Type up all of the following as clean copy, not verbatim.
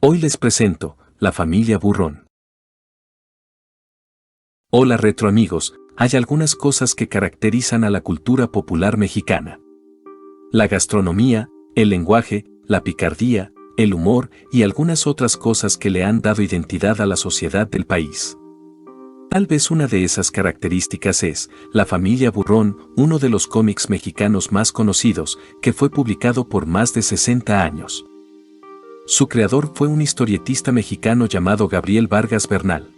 Hoy les presento, la familia Burrón. Hola retro amigos, hay algunas cosas que caracterizan a la cultura popular mexicana. La gastronomía, el lenguaje, la picardía, el humor y algunas otras cosas que le han dado identidad a la sociedad del país. Tal vez una de esas características es La familia Burrón, uno de los cómics mexicanos más conocidos, que fue publicado por más de 60 años. Su creador fue un historietista mexicano llamado Gabriel Vargas Bernal.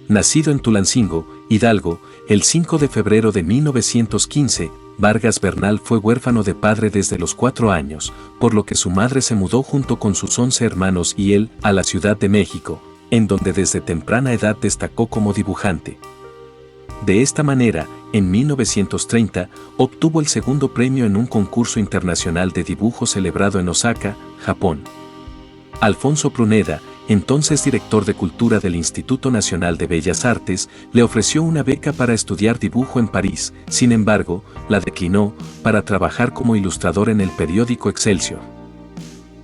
Nacido en Tulancingo, Hidalgo, el 5 de febrero de 1915, Vargas Bernal fue huérfano de padre desde los 4 años, por lo que su madre se mudó junto con sus 11 hermanos y él a la Ciudad de México, en donde desde temprana edad destacó como dibujante. De esta manera, en 1930, obtuvo el segundo premio en un concurso internacional de dibujo celebrado en Osaka, Japón. Alfonso Pruneda, entonces director de Cultura del Instituto Nacional de Bellas Artes, le ofreció una beca para estudiar dibujo en París, sin embargo, la declinó, para trabajar como ilustrador en el periódico Excelsior.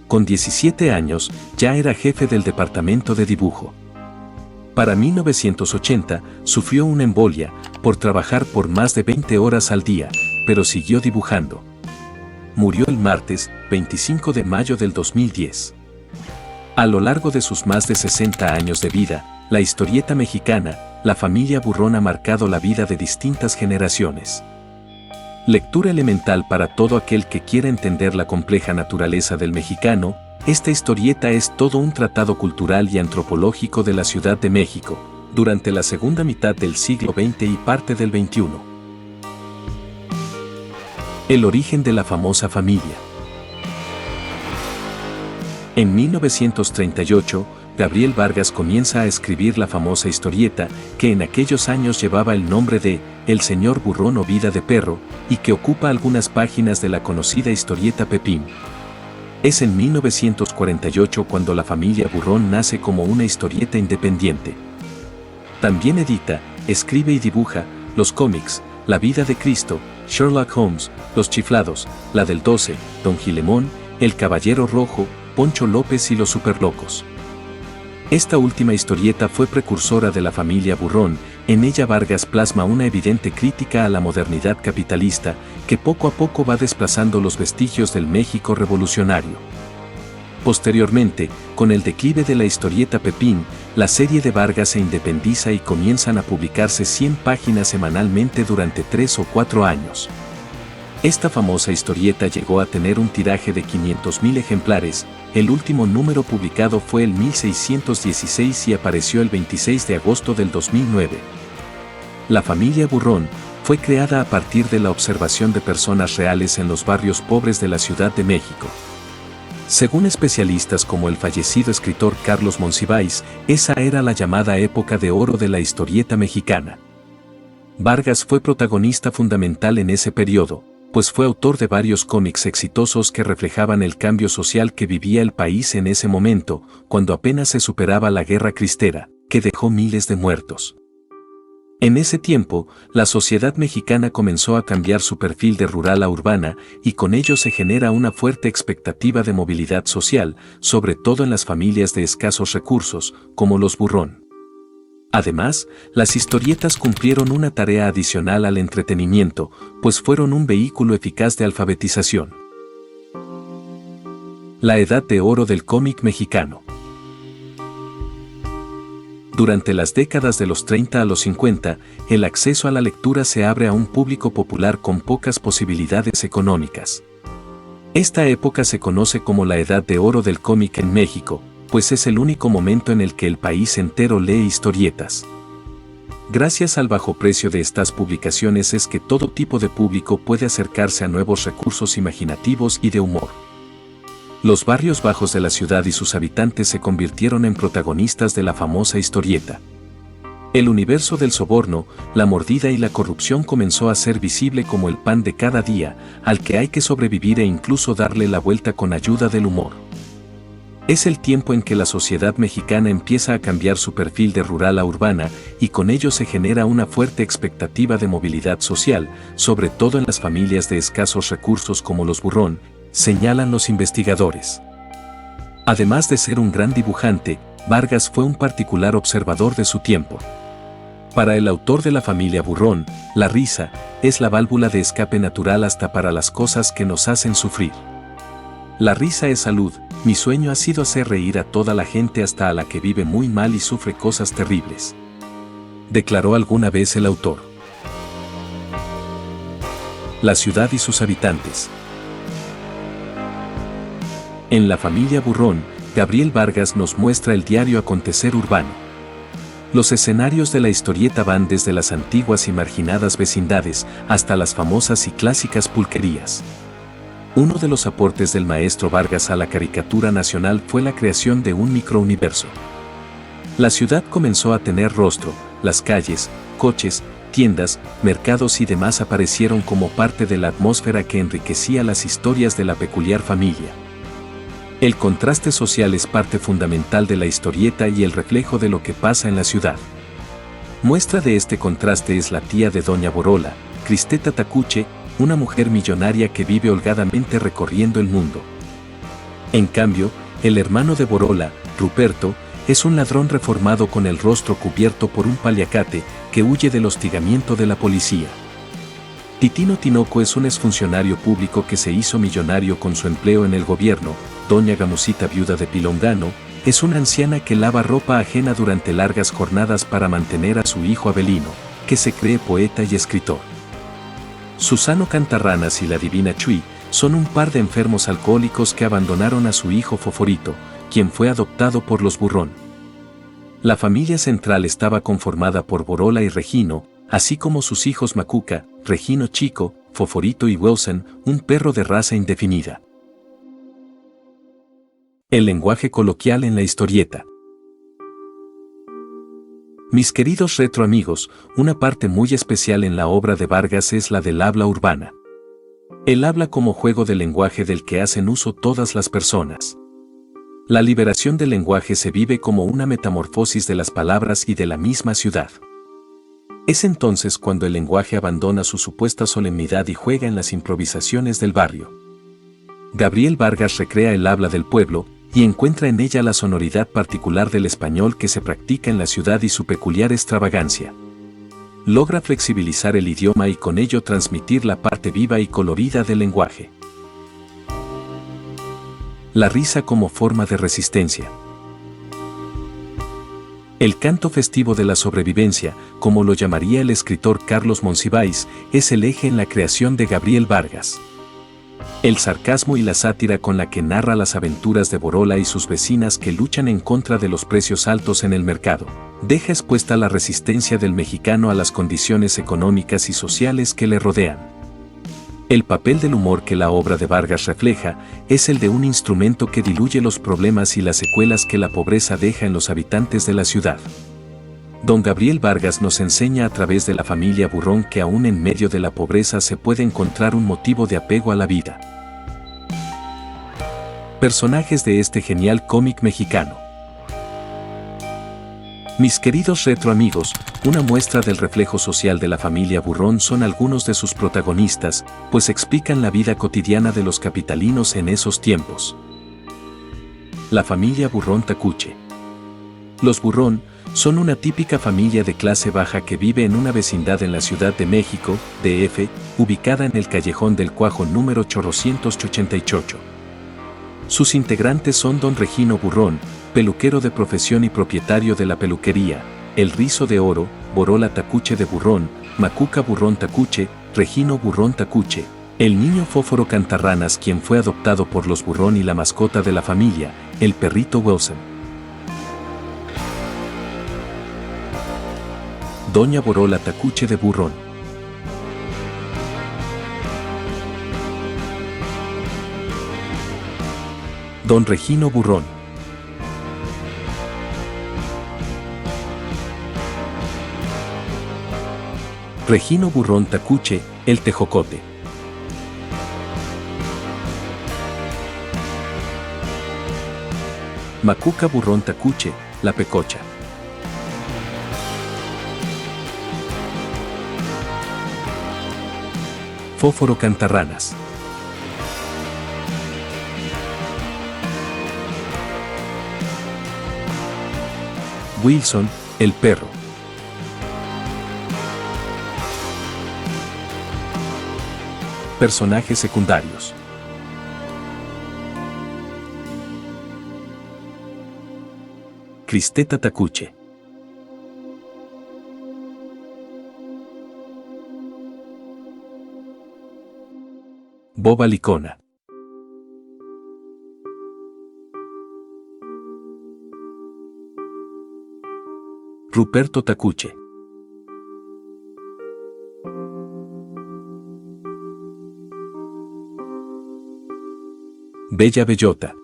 Con 17 años, ya era jefe del departamento de dibujo. Para 1980, sufrió una embolia, por trabajar por más de 20 horas al día, pero siguió dibujando. Murió el martes, 25 de mayo del 2010. A lo largo de sus más de 60 años de vida, la historieta mexicana, la familia Burrón ha marcado la vida de distintas generaciones. Lectura elemental para todo aquel que quiera entender la compleja naturaleza del mexicano, esta historieta es todo un tratado cultural y antropológico de la Ciudad de México, durante la segunda mitad del siglo XX y parte del XXI. El origen de la famosa familia. En 1938, Gabriel Vargas comienza a escribir la famosa historieta, que en aquellos años llevaba el nombre de El señor Burrón o Vida de Perro, y que ocupa algunas páginas de la conocida historieta Pepín. Es en 1948 cuando la familia Burrón nace como una historieta independiente. También edita, escribe y dibuja, los cómics, La vida de Cristo, Sherlock Holmes, Los Chiflados, La del 12, Don Gilemón, El Caballero Rojo, Poncho López y los Superlocos. Esta última historieta fue precursora de la familia Burrón, en ella Vargas plasma una evidente crítica a la modernidad capitalista, que poco a poco va desplazando los vestigios del México revolucionario. Posteriormente, con el declive de la historieta Pepín, la serie de Vargas se independiza y comienzan a publicarse 100 páginas semanalmente durante 3 o 4 años. Esta famosa historieta llegó a tener un tiraje de 500,000 ejemplares, el último número publicado fue el 1616 y apareció el 26 de agosto del 2009. La familia Burrón fue creada a partir de la observación de personas reales en los barrios pobres de la Ciudad de México. Según especialistas como el fallecido escritor Carlos Monsiváis, esa era la llamada época de oro de la historieta mexicana. Vargas fue protagonista fundamental en ese periodo, pues fue autor de varios cómics exitosos que reflejaban el cambio social que vivía el país en ese momento, cuando apenas se superaba la Guerra Cristera, que dejó miles de muertos. En ese tiempo, la sociedad mexicana comenzó a cambiar su perfil de rural a urbana, y con ello se genera una fuerte expectativa de movilidad social, sobre todo en las familias de escasos recursos, como los Burrón. Además, las historietas cumplieron una tarea adicional al entretenimiento, pues fueron un vehículo eficaz de alfabetización. La edad de oro del cómic mexicano. Durante las décadas de los 30 a los 50, el acceso a la lectura se abre a un público popular con pocas posibilidades económicas. Esta época se conoce como la edad de oro del cómic en México, pues es el único momento en el que el país entero lee historietas. Gracias al bajo precio de estas publicaciones es que todo tipo de público puede acercarse a nuevos recursos imaginativos y de humor. Los barrios bajos de la ciudad y sus habitantes se convirtieron en protagonistas de la famosa historieta. El universo del soborno, la mordida y la corrupción comenzó a ser visible como el pan de cada día, al que hay que sobrevivir e incluso darle la vuelta con ayuda del humor. Es el tiempo en que la sociedad mexicana empieza a cambiar su perfil de rural a urbana, y con ello se genera una fuerte expectativa de movilidad social, sobre todo en las familias de escasos recursos como los Burrón, señalan los investigadores. Además de ser un gran dibujante, Vargas fue un particular observador de su tiempo. Para el autor de La familia Burrón, la risa es la válvula de escape natural hasta para las cosas que nos hacen sufrir. La risa es salud, mi sueño ha sido hacer reír a toda la gente hasta a la que vive muy mal y sufre cosas terribles, declaró alguna vez el autor. La ciudad y sus habitantes. En La familia Burrón, Gabriel Vargas nos muestra el diario acontecer urbano. Los escenarios de la historieta van desde las antiguas y marginadas vecindades hasta las famosas y clásicas pulquerías. Uno de los aportes del maestro Vargas a la caricatura nacional fue la creación de un microuniverso. La ciudad comenzó a tener rostro, las calles, coches, tiendas, mercados y demás aparecieron como parte de la atmósfera que enriquecía las historias de la peculiar familia. El contraste social es parte fundamental de la historieta y el reflejo de lo que pasa en la ciudad. Muestra de este contraste es la tía de Doña Borola, Cristeta Tacuche, una mujer millonaria que vive holgadamente recorriendo el mundo. En cambio, el hermano de Borola, Ruperto, es un ladrón reformado con el rostro cubierto por un paliacate que huye del hostigamiento de la policía. Titino Tinoco es un exfuncionario público que se hizo millonario con su empleo en el gobierno. Doña Gamusita, viuda de Pilongano, es una anciana que lava ropa ajena durante largas jornadas para mantener a su hijo Abelino, que se cree poeta y escritor. Susano Cantarranas y la divina Chuy son un par de enfermos alcohólicos que abandonaron a su hijo Foforito, quien fue adoptado por los Burrón. La familia central estaba conformada por Borola y Regino, así como sus hijos Macuca, Regino Chico, Foforito y Wilson, un perro de raza indefinida. El lenguaje coloquial en la historieta. Mis queridos retroamigos, una parte muy especial en la obra de Vargas es la del habla urbana. El habla como juego de lenguaje del que hacen uso todas las personas. La liberación del lenguaje se vive como una metamorfosis de las palabras y de la misma ciudad. Es entonces cuando el lenguaje abandona su supuesta solemnidad y juega en las improvisaciones del barrio. Gabriel Vargas recrea el habla del pueblo y encuentra en ella la sonoridad particular del español que se practica en la ciudad y su peculiar extravagancia. Logra flexibilizar el idioma y con ello transmitir la parte viva y colorida del lenguaje. La risa como forma de resistencia. El canto festivo de la sobrevivencia, como lo llamaría el escritor Carlos Monsiváis, es el eje en la creación de Gabriel Vargas. El sarcasmo y la sátira con la que narra las aventuras de Borola y sus vecinas que luchan en contra de los precios altos en el mercado, deja expuesta la resistencia del mexicano a las condiciones económicas y sociales que le rodean. El papel del humor que la obra de Vargas refleja es el de un instrumento que diluye los problemas y las secuelas que la pobreza deja en los habitantes de la ciudad. Don Gabriel Vargas nos enseña a través de La familia Burrón que aún en medio de la pobreza se puede encontrar un motivo de apego a la vida. Personajes de este genial cómic mexicano. Mis queridos retroamigos, una muestra del reflejo social de La familia Burrón son algunos de sus protagonistas, pues explican la vida cotidiana de los capitalinos en esos tiempos. La familia Burrón Tacuche. Los Burrón son una típica familia de clase baja que vive en una vecindad en la Ciudad de México, DF, ubicada en el Callejón del Cuajo número 888. Sus integrantes son Don Regino Burrón, peluquero de profesión y propietario de la peluquería, El Rizo de Oro, Borola Tacuche de Burrón, Macuca Burrón Tacuche, Regino Burrón Tacuche, el niño Fósforo Cantarranas quien fue adoptado por los Burrón y la mascota de la familia, el perrito Wilson. Doña Borola Tacuche de Burrón. Don Regino Burrón. Regino Burrón Tacuche, el tejocote. Macuca Burrón Tacuche, la pecocha. Fósforo Cantarranas. Wilson, el perro. Personajes secundarios. Cristeta Tacuche. Boba Licona. Ruperto Tacuche. Bella Bellota.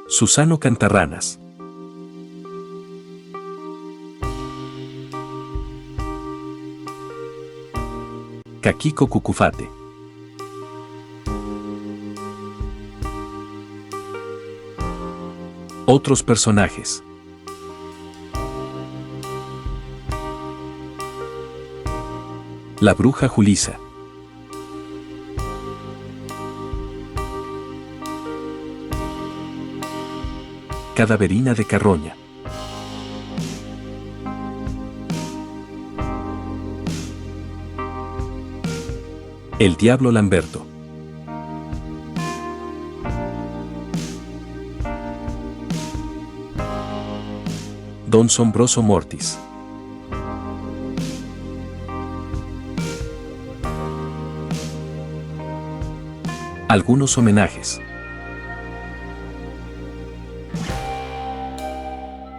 Susano Cantarranas. Caquico Cucufate. Otros personajes. La bruja Julisa. Cadaverina de Carroña. El Diablo Lamberto. Don Sombroso Mortis. Algunos homenajes.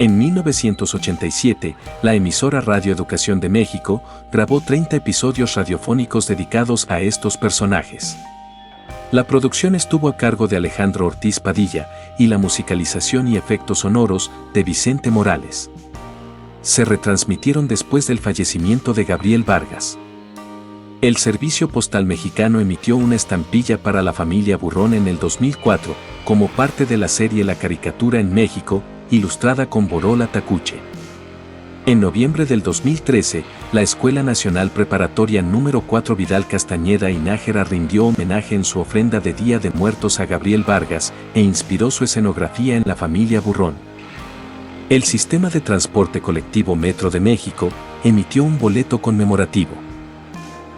En 1987, la emisora Radio Educación de México grabó 30 episodios radiofónicos dedicados a estos personajes. La producción estuvo a cargo de Alejandro Ortiz Padilla y la musicalización y efectos sonoros de Vicente Morales. Se retransmitieron después del fallecimiento de Gabriel Vargas. El Servicio Postal Mexicano emitió una estampilla para la familia Burrón en el 2004, como parte de la serie La Caricatura en México, ilustrada con Borola Tacuche. En noviembre del 2013, la Escuela Nacional Preparatoria número 4 Vidal Castañeda y Nájera rindió homenaje en su ofrenda de Día de Muertos a Gabriel Vargas e inspiró su escenografía en la familia Burrón. El Sistema de Transporte Colectivo Metro de México emitió un boleto conmemorativo.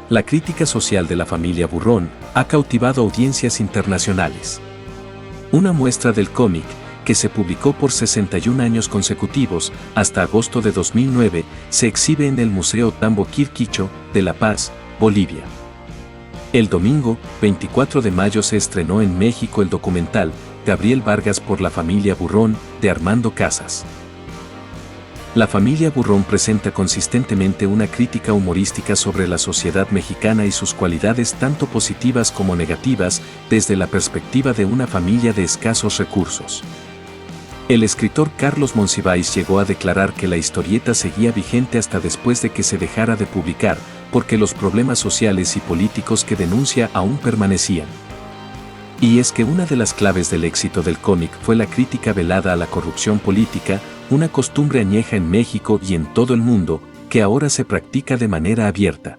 La crítica social de la familia Burrón ha cautivado audiencias internacionales. Una muestra del cómic, que se publicó por 61 años consecutivos, hasta agosto de 2009, se exhibe en el Museo Tambo Quirquicho, de La Paz, Bolivia. El domingo, 24 de mayo se estrenó en México el documental Gabriel Vargas por la familia Burrón, de Armando Casas. La familia Burrón presenta consistentemente una crítica humorística sobre la sociedad mexicana y sus cualidades tanto positivas como negativas, desde la perspectiva de una familia de escasos recursos. El escritor Carlos Monsiváis llegó a declarar que la historieta seguía vigente hasta después de que se dejara de publicar, porque los problemas sociales y políticos que denuncia aún permanecían. Y es que una de las claves del éxito del cómic fue la crítica velada a la corrupción política, una costumbre añeja en México y en todo el mundo, que ahora se practica de manera abierta.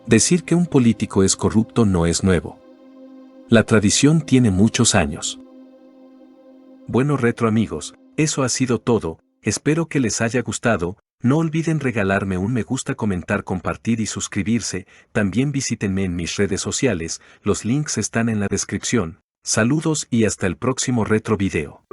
Decir que un político es corrupto no es nuevo. La tradición tiene muchos años. Bueno, retro amigos, eso ha sido todo, espero que les haya gustado. No olviden regalarme un me gusta, comentar, compartir y suscribirse. También visítenme en mis redes sociales, los links están en la descripción. Saludos y hasta el próximo retro video.